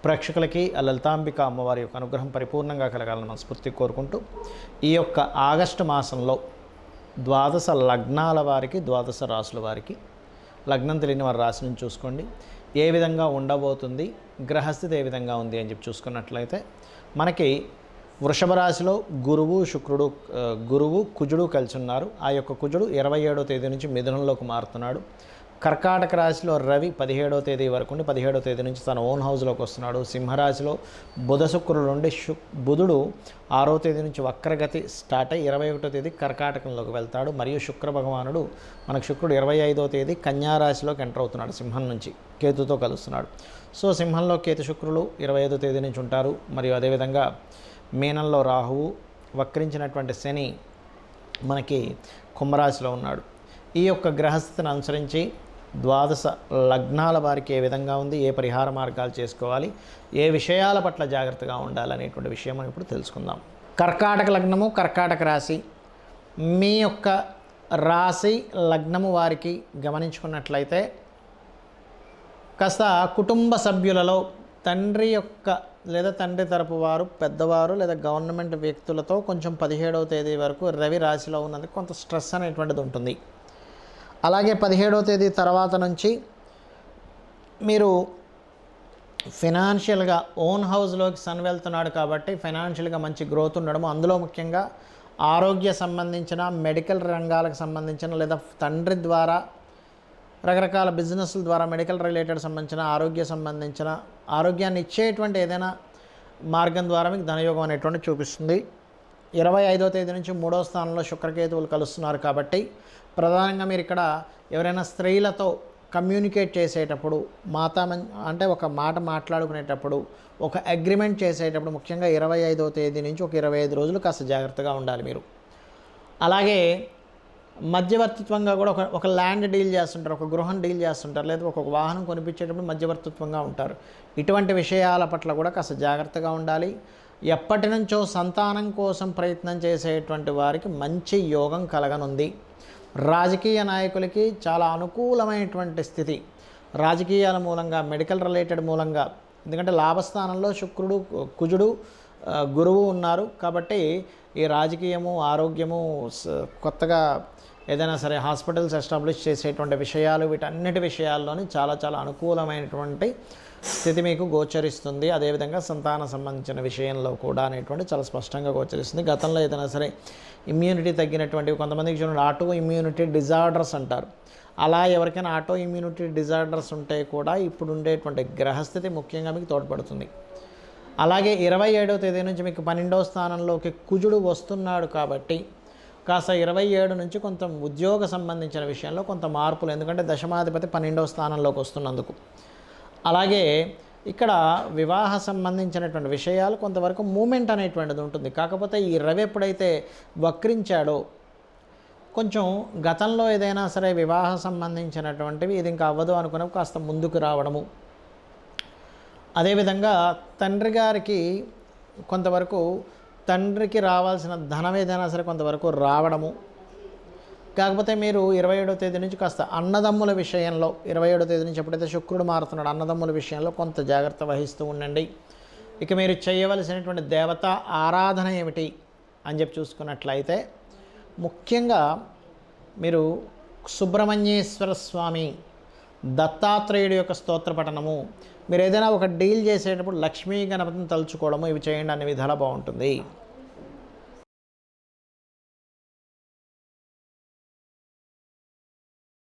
ప్రేక్షకులకి ఆ లలితాంబిక అమ్మవారి యొక్క అనుగ్రహం పరిపూర్ణంగా కలగాలని మనస్ఫూర్తిగా కోరుకుంటూ, ఈ యొక్క ఆగస్టు మాసంలో ద్వాదశ లగ్నాల వారికి, ద్వాదశ రాసుల వారికి, లగ్నం తెలియని వారి రాశి నుంచి చూసుకోండి ఏ విధంగా ఉండబోతుంది, గ్రహస్థితి ఏ విధంగా ఉంది అని చెప్పి చూసుకున్నట్లయితే మనకి వృషభ రాశిలో గురువు కుజుడు కలిసి ఉన్నారు. ఆ యొక్క కుజుడు 27వ తేదీ నుంచి మిథునంలోకి మారుతున్నాడు. కర్కాటక రాశిలో రవి 17వ తేదీ వరకు ఉండి 17వ తేదీ నుంచి తన ఓన్ హౌస్లోకి వస్తున్నాడు. సింహరాశిలో బుధ శుక్రుడు ఉండి బుధుడు 6వ తేదీ నుంచి వక్రగతి స్టార్ట్ అయ్యి 21వ తేదీ కర్కాటకంలోకి వెళ్తాడు. మరియు శుక్ర భగవానుడు శుక్రుడు 25వ తేదీ కన్యారాశిలోకి ఎంటర్ అవుతున్నాడు. సింహం నుంచి కేతుతో కలుస్తున్నాడు. సో సింహంలో కేతు శుక్రులు 25వ తేదీ నుంచి ఉంటారు. మరియు అదేవిధంగా మీనంలో రాహువు, వక్రించినటువంటి శని మనకి కుంభరాశిలో ఉన్నాడు. ఈ యొక్క గ్రహస్థితిని అనుసరించి ద్వాదశ లగ్నాల వారికి ఏ విధంగా ఉంది, ఏ పరిహార మార్గాలు చేసుకోవాలి, ఏ విషయాల పట్ల జాగ్రత్తగా ఉండాలనేటువంటి విషయం మనం ఇప్పుడు తెలుసుకుందాం. కర్కాటక లగ్నము, కర్కాటక రాశి, మీ యొక్క రాశి లగ్నము వారికి గమనించుకున్నట్లయితే కాస్త కుటుంబ సభ్యులలో తండ్రి యొక్క లేదా తండ్రి తరపు వారు, పెద్దవారు లేదా గవర్నమెంట్ వ్యక్తులతో కొంచెం 17వ తేదీ వరకు రవి రాశిలో ఉన్నందుకు కొంత స్ట్రెస్ అనేటువంటిది ఉంటుంది. అలాగే 17వ తేదీ తర్వాత నుంచి మీరు ఫినాన్షియల్గా ఓన్ హౌస్లోకి సన్ వెళ్తున్నాడు కాబట్టి ఫైనాన్షియల్గా మంచి గ్రోత్ ఉండడం, అందులో ముఖ్యంగా ఆరోగ్య సంబంధించిన, మెడికల్ రంగాలకు సంబంధించిన లేదా తండ్రి ద్వారా రకరకాల బిజినెస్ల ద్వారా మెడికల్ రిలేటెడ్ సంబంధించిన, ఆరోగ్యాన్ని ఇచ్చేటువంటి ఏదైనా మార్గం ద్వారా మీకు ధనయోగం అనేటువంటి చూపిస్తుంది. 25వ తేదీ నుంచి 3వ స్థానంలో శుక్రకేతువులు కలుస్తున్నారు కాబట్టి ప్రధానంగా మీరు ఇక్కడ ఎవరైనా స్త్రీలతో కమ్యూనికేట్ చేసేటప్పుడు, అంటే ఒక మాట మాట్లాడుకునేటప్పుడు, ఒక అగ్రిమెంట్ చేసేటప్పుడు ముఖ్యంగా 25వ తేదీ నుంచి ఒక 25 రోజులు కాస్త జాగ్రత్తగా ఉండాలి మీరు. అలాగే మధ్యవర్తిత్వంగా కూడా ఒక ల్యాండ్ డీల్ చేస్తుంటారు, ఒక గృహం డీల్ చేస్తుంటారు, లేదా ఒక వాహనం కొనిపించేటప్పుడు మధ్యవర్తిత్వంగా ఉంటారు. ఇటువంటి విషయాల పట్ల కూడా కాస్త జాగ్రత్తగా ఉండాలి. ఎప్పటి నుంచో సంతానం కోసం ప్రయత్నం చేసేటువంటి వారికి మంచి యోగం కలగనుంది. రాజకీయ నాయకులకి చాలా అనుకూలమైనటువంటి స్థితి, రాజకీయాల మూలంగా, మెడికల్ రిలేటెడ్ మూలంగా, ఎందుకంటే లాభస్థానంలో శుక్రుడు, కుజుడు, గురువు ఉన్నారు కాబట్టి ఈ రాజకీయము, ఆరోగ్యము, కొత్తగా ఏదైనా సరే హాస్పిటల్స్ ఎస్టాబ్లిష్ చేసేటువంటి విషయాలు, వీటన్నిటి విషయాల్లోని చాలా చాలా అనుకూలమైనటువంటి స్థితి మీకు గోచరిస్తుంది. అదేవిధంగా సంతాన సంబంధించిన విషయంలో కూడా అనేటువంటి చాలా స్పష్టంగా గోచరిస్తుంది. గతంలో ఏదైనా సరే ఇమ్యూనిటీ తగ్గినటువంటివి, కొంతమందికి చూడండి ఆటో ఇమ్యూనిటీ డిజార్డర్స్ అంటారు, అలా ఎవరికైనా ఆటో ఇమ్యూనిటీ డిజార్డర్స్ ఉంటే కూడా ఇప్పుడు ఉండేటువంటి గ్రహస్థితి ముఖ్యంగా మీకు తోడ్పడుతుంది. అలాగే 27వ తేదీ నుంచి మీకు 12వ స్థానంలోకి కుజుడు వస్తున్నాడు కాబట్టి కాస్త 27 నుంచి కొంత ఉద్యోగ సంబంధించిన విషయంలో కొంత మార్పులు, ఎందుకంటే దశమాధిపతి 12వ స్థానంలోకి వస్తున్నందుకు. అలాగే ఇక్కడ వివాహ సంబంధించినటువంటి విషయాలు కొంతవరకు మూమెంట్ అనేటువంటిది ఉంటుంది. కాకపోతే ఈ రవి ఎప్పుడైతే వక్రించాడో కొంచెం గతంలో ఏదైనా సరే వివాహ సంబంధించినటువంటివి ఇది ఇంకా అవ్వదు అనుకున్నప్పుడు కాస్త ముందుకు రావడము, అదేవిధంగా తండ్రి గారికి కొంతవరకు తండ్రికి రావాల్సిన ధనం ఏదైనా సరే కొంతవరకు రావడము. కాకపోతే మీరు 27వ తేదీ నుంచి కాస్త అన్నదమ్ముల విషయంలో, 27వ తేదీ నుంచి ఎప్పుడైతే శుక్రుడు మారుతున్నాడు, అన్నదమ్ముల విషయంలో కొంత జాగ్రత్త వహిస్తూ ఉండండి. ఇక మీరు చేయవలసినటువంటి దేవతా ఆరాధన ఏమిటి అని చెప్పి చూసుకున్నట్లయితే ముఖ్యంగా మీరు సుబ్రహ్మణ్యేశ్వర స్వామి, దత్తాత్రేయుడి యొక్క స్తోత్ర పఠనము, మీరు ఏదైనా ఒక డీల్ చేసేటప్పుడు లక్ష్మీ గణపతిని తలుచుకోవడము, ఇవి చేయండి, అన్ని విధాలా బాగుంటుంది.